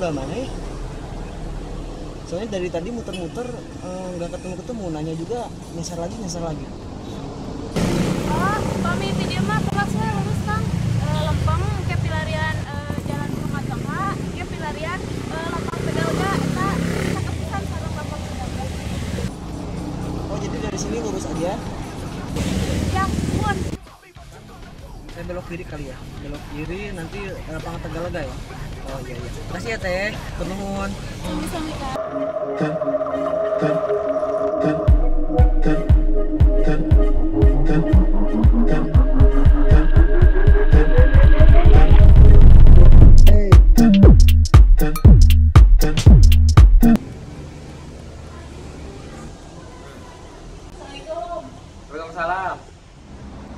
sebelah mana ya? Soalnya dari tadi muter-muter nggak ketemu-ketemu, nanya juga nyasar lagi. Oh, kami itu dia mah kelasnya lulus Kang. Lempeng ke pilarian jalan Rumah Tengah, ke pilarian Lapang Pedaga eta sakepisan sareng Lapang Pedaga. Oh jadi dari sini lurus aja? Ya, pun. Saya belok kiri kali ya, belok kiri nanti lapangan Tegalaga ya. Oh iya. Makasih ya teh, penuhun. Bisa Kang. Waalaikumsalam.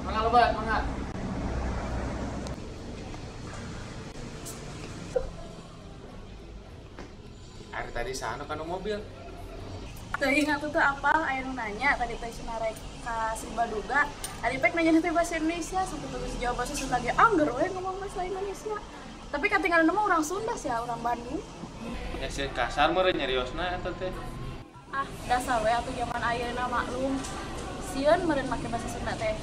Mangga lobat, mangga. Ari tadi sana kan mobil. Teu ingat tuh apal aya nu nanya tadi teh narek ka Sibaduga. Ari pek nanya teh bahasa Indonesia sampai terus jawab bahasa Sunda ge angger we ngomong bahasa Indonesia. Tapi katinggalan mah orang Sunda sih, orang Bandung. Ya sih kasar meureun nyariosna eta teh. Ah, dasar we atuh zaman ayeuna maklum. Sieun meureun make bahasa Sunda teh.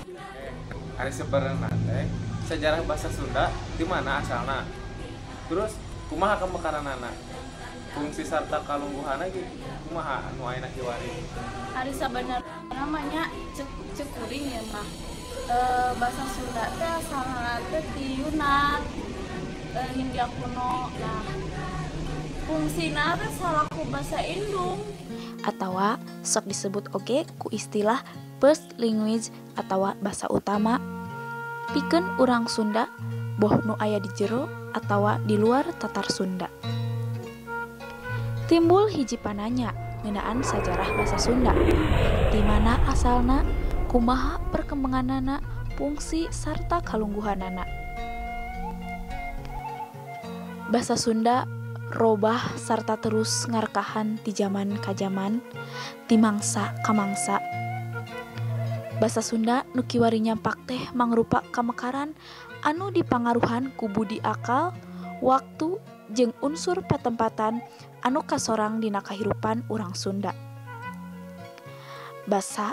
Ari sebenarnya teh sejarah bahasa Sunda di mana asalna. Terus kumaha kemekaranana? Fungsi sarta kalungguhana gitu. Kumaha anu ayeuna kiwari? Ari sabenerna namanya cekuring ya mah. Bahasa Sunda teh asalna teh ti Yunan. Hindia kuno. Nah, fungsina teh salaku basa Indung. Atawa sok disebut oge ku istilah first language atawa bahasa utama pikeun urang Sunda boh nu aya di jero atawa di luar tatar Sunda. Timbul hiji pananya ngeunaan sajarah bahasa Sunda. Di mana asalna, kumaha perkembanganana, fungsi sarta kalungguhanana. Bahasa Sunda robah sarta terus ngarkahan ti zaman ka zaman, ti mangsa ka mangsa. Bahasa Sunda nu kiwari nyampak teh mangrupa kamekaran anu dipangaruhan ku budi akal, waktu, jeung unsur patempatan anu kasorang dina kahirupan urang Sunda. Basa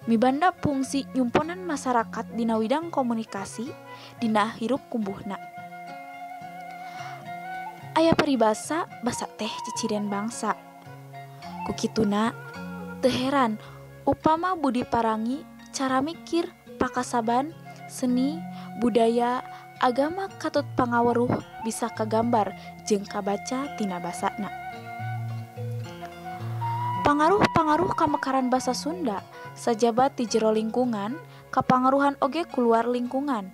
mibanda fungsi nyumponan masyarakat dina widang komunikasi dina hirup kumbuhna. Aya peribasa basa teh ciciren bangsa. Kukituna teu heran upama budi parangi, cara mikir, pakasaban, seni, budaya, agama katut pangaweruh bisa kagambar jeung kabaca tina basana. Pangaruh-pangaruh kamekaran basa Sunda sajabat di jero lingkungan, kapangaruhan oge keluar lingkungan.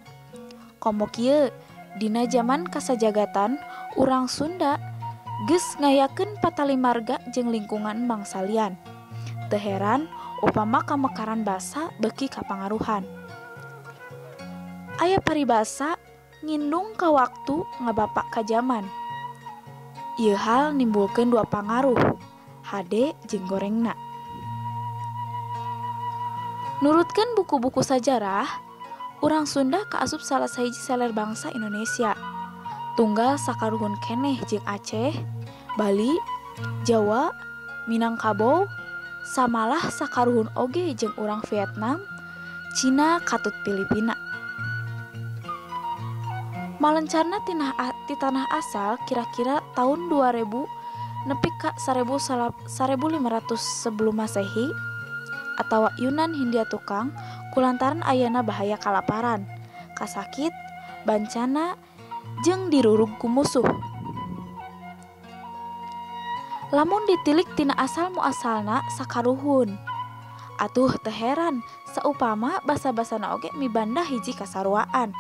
Komo kieu, dina zaman kasajagatan, urang Sunda geus ngayakeun patalimarga jeung lingkungan bangsalian. Teu heran upama kamekaran basa beuki kapangaruhan. Aya paribasa ngindung ka waktu ngabapak ka zaman. Ieu hal nimbulkeun dua pangaruh, hade jeung gorengna. Nurutkeun buku-buku sajarah, urang Sunda kaasup salah sahiji seler bangsa Indonesia. Tunggal sakaruhun keneh jeung Aceh, Bali, Jawa, Minangkabau, samalah sakaruhun oge jeung urang Vietnam, Cina katut Filipina. Malencarna ti tanah asal kira-kira tahun 2000 nepi ka 1500 sebelum Masehi atawa Yunan Hindia Tukang kulantaran ayana bahaya kalaparan, kasakit, bancana, jeung dirurug ku musuh. Lamun ditilik tina asal muasalna sakaruhun, atuh teu heran saupama basa-basana oge mibanda hiji kasarwaan.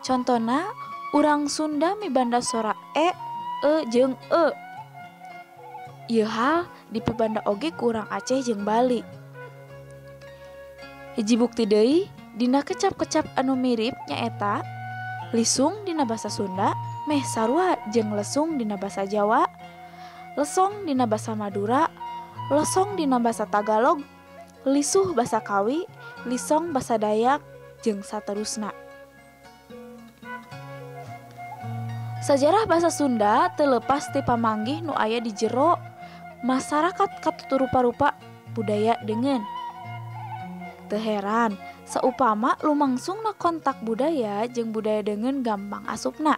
Contona, urang Sunda mibanda sora e jeung e. Ieu hal dipibanda oge ku urang Aceh jeung Bali. Hiji bukti deui, dina kecap-kecap anu mirip nyaeta lisung dina basa Sunda meh sarua jeung lesung dina basa Jawa, lesong dina basa Madura, lesong dina basa Tagalog, lisuh basa Kawi, lisong basa Dayak, jeung saterusna. Sajarah basa Sunda terlepas ti pamanggih nu aya di jero masyarakat katutu rupa-rupa budaya dengan. Teu heran, saupama lumangsungna kontak budaya jeung budaya dengan gampang asupna.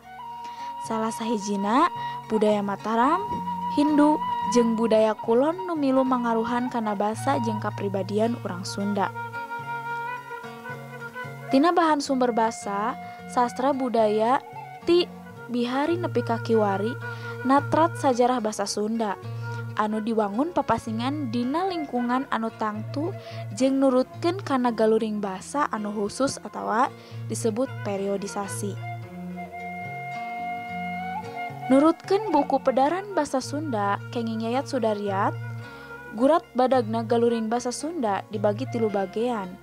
Salah sahijina budaya Mataram, Hindu, jeung budaya kulon nu milu mangaruhan kana basa jeung kapribadian urang Sunda. Tina bahan sumber basa, sastra budaya ti Bihari nepi ka Kiwari natrat sajarah basa Sunda anu diwangun papasingan dina lingkungan anu tangtu jeung nurutkeun kana galuring basa anu khusus atawa disebut periodisasi. Nurutkeun buku Pedaran Basa Sunda kenging Yayat Sudaryat, gurat badagna galuring basa Sunda dibagi 3 bagean.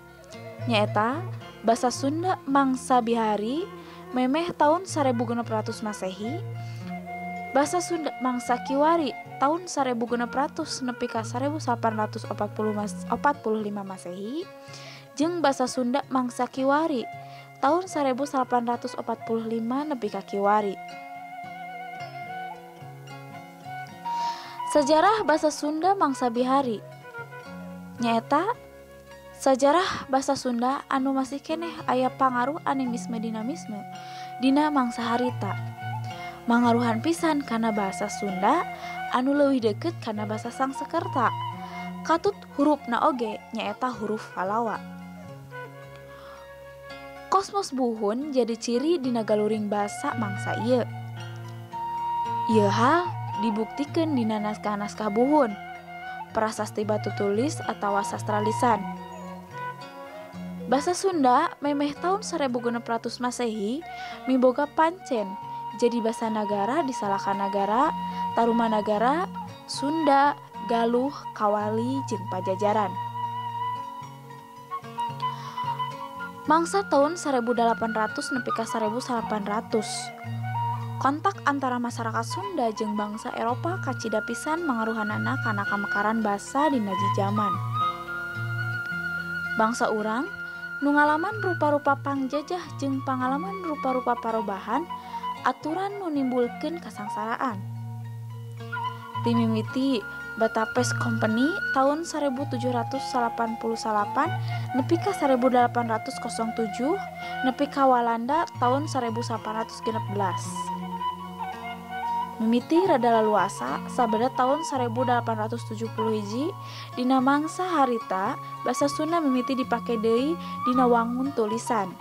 Nyaeta basa Sunda mangsa Bihari memeh tahun 1600 Masehi, basa Sunda mangsa Kiwari tahun 1600 nepi ka 1845 Masehi, jeung basa Sunda mangsa Kiwari tahun 1845 nepi ka Kiwari. Sejarah basa Sunda mangsa Bihari nyaeta sajarah basa Sunda anu masih keneh aya pangaruh animisme dinamisme dina mangsa harita. Mangaruhan pisan kana basa Sunda anu leuwih deukeut kana basa Sangsekerta. Katut hurufna oge nyaeta huruf Pallawa. Kosmos buhun jadi ciri dina galuring basa mangsa ieu. Ieu hal dibuktikeun dina naskah-naskah buhun, prasasti batu tulis atawa sastra lisan. Basa Sunda memeh tahun 1600 Masehi miboga pancen jadi basa nagara di Salakanagara, Tarumanagara, Sunda, Galuh, Kawali, jeung Pajajaran. Mangsa tahun 1800 nepi ka 1800. Kontak antara masyarakat Sunda jeung bangsa Eropa kacida pisan mangaruhanana kana kamekaran basa dina jaman. Bangsa urang nu ngalaman rupa-rupa pangjajah jeung pangalaman rupa-rupa parobahan aturan nu nimbulkeun kasangsaraan. Ti mimiti Batapes Company tahun 1788 nepi ka 1807 nepi ka Walanda tahun 1816. Mimiti rada laluasa sabada tahun 1870 hiji dina mangsa harita basa Sunda mimiti dipake deui dina wangun tulisan.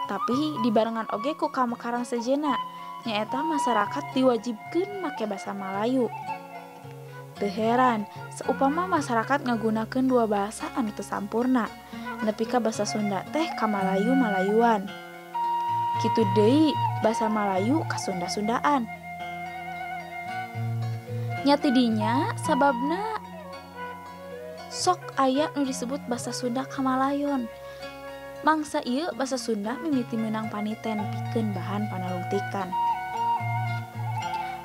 Tapi dibarengan oge ku kamekaran sejenna nyaeta masyarakat diwajibkeun make basa Malayu. Teu heran saupama masyarakat ngagunakeun 2 basa anu teu sampurna nepi ka basa Sunda teh ka Malayu-Malayuan. Kitu deui basa Malayu ka Sunda-Sundaan. Nyati dinya sababna sok aya nu disebut basa Sunda Kamalayon. Mangsa ieu basa Sunda mimiti meunang paniten pikeun bahan panalungtikan.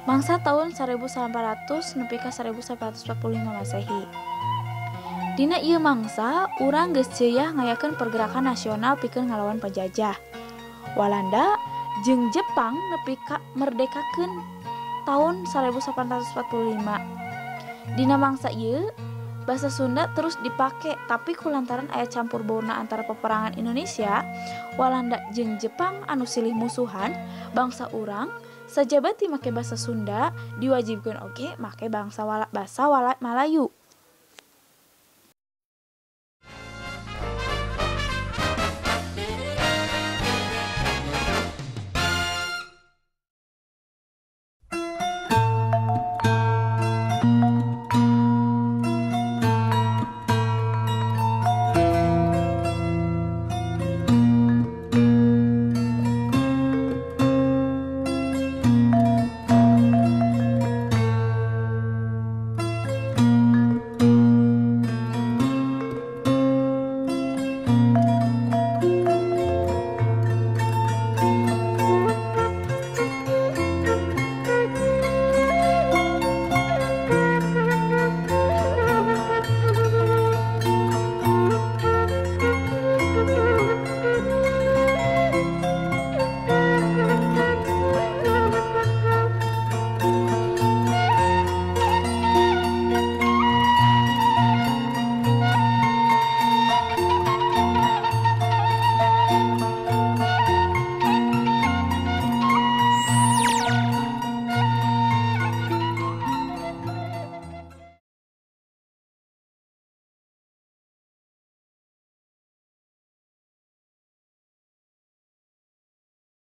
Mangsa tahun 1900 nepi ka 1945 Masehi. Dina ieu mangsa urang geus ceuyah ngayakeun pergerakan nasional pikeun ngalawan penjajah. Walanda jeung Jepang nepi ka merdekakeun tahun 1845. Dina mangsa ieu basa Sunda terus dipake tapi kulantaran aya campur baurna antara peperangan Indonesia, Walanda jeung Jepang anu silih musuhan, bangsa urang sajabati make basa Sunda diwajibkeun oge make basa Malayu.